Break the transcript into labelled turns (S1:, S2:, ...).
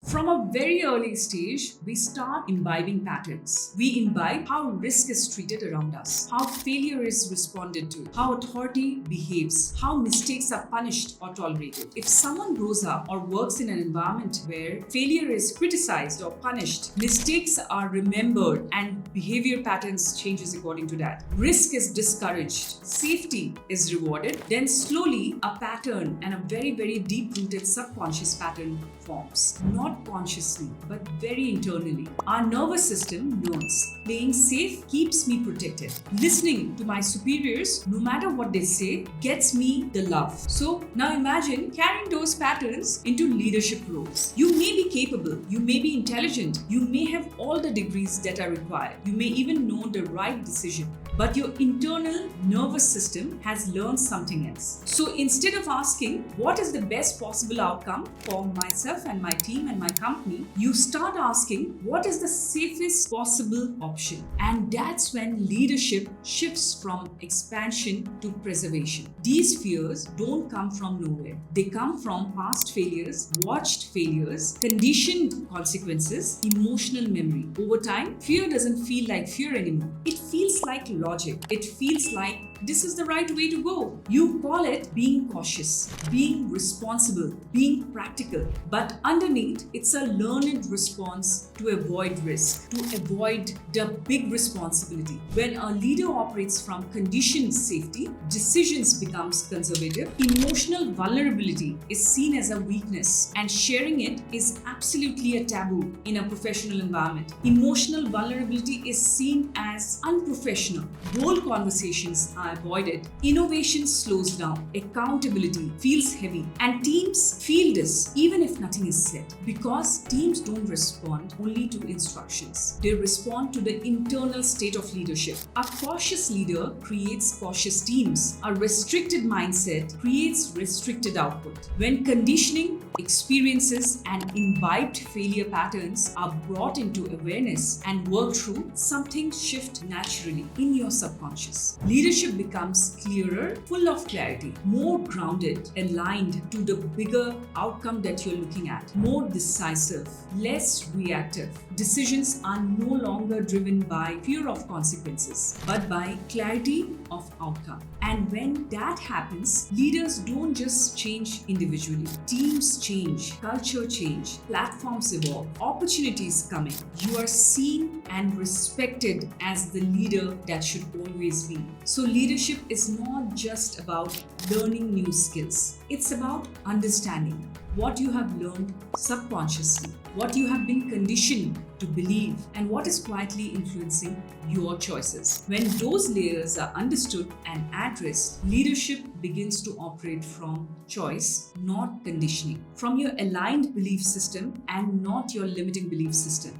S1: From a very early stage, we start imbibing patterns. We imbibe how risk is treated around us, how failure is responded to, how authority behaves, how mistakes are punished or tolerated. If someone grows up or works in an environment where failure is criticized or punished, mistakes are remembered and behavior patterns changes according to that. Risk is discouraged, safety is rewarded, then slowly a pattern and a very, very deep-rooted subconscious pattern forms. Not consciously, but very internally. Our nervous system learns. Playing safe keeps me protected. Listening to my superiors, no matter what they say, gets me the love. So now imagine carrying those patterns into leadership roles. You may be capable, you may be intelligent, you may have all the degrees that are required, you may even know the right decision, but your internal nervous system has learned something else. So instead of asking, what is the best possible outcome for myself and my team and my company, you start asking, what is the safest possible option? And that's when leadership shifts from expansion to preservation. These fears don't come from nowhere. They come from past failures, watched failures, conditioned consequences, emotional memory. Over time, fear doesn't feel like fear anymore. It feels like logic. It feels like this is the right way to go. You call it being cautious, being responsible, being practical. But underneath, it's a learned response to avoid risk, to avoid the big responsibility. When a leader operates from conditioned safety, decisions becomes conservative. Emotional vulnerability is seen as a weakness, and sharing it is absolutely a taboo in a professional environment. Emotional vulnerability is seen as unprofessional. Bold conversations are avoided. Innovation slows down. Accountability feels heavy. And teams feel this even if nothing is said. Because teams don't respond only to instructions. They respond to the internal state of leadership. A cautious leader creates cautious teams. A restricted mindset creates restricted output. When conditioning, experiences, and imbibed failure patterns are brought into awareness and worked through, something shifts naturally in your subconscious. Leadership becomes clearer, full of clarity, more grounded, aligned to the bigger outcome that you're looking at, more decisive, less reactive. Decisions are no longer driven by fear of consequences, but by clarity of outcome. And when that happens, leaders don't just change individually. Teams change, culture change, platforms evolve, opportunities come in. You are seen and respected as the leader that should always be. So leadership is not just about learning new skills. It's about understanding what you have learned subconsciously, what you have been conditioned to believe, and what is quietly influencing your choices. When those layers are understood and addressed, leadership begins to operate from choice, not conditioning, from your aligned belief system and not your limiting belief system.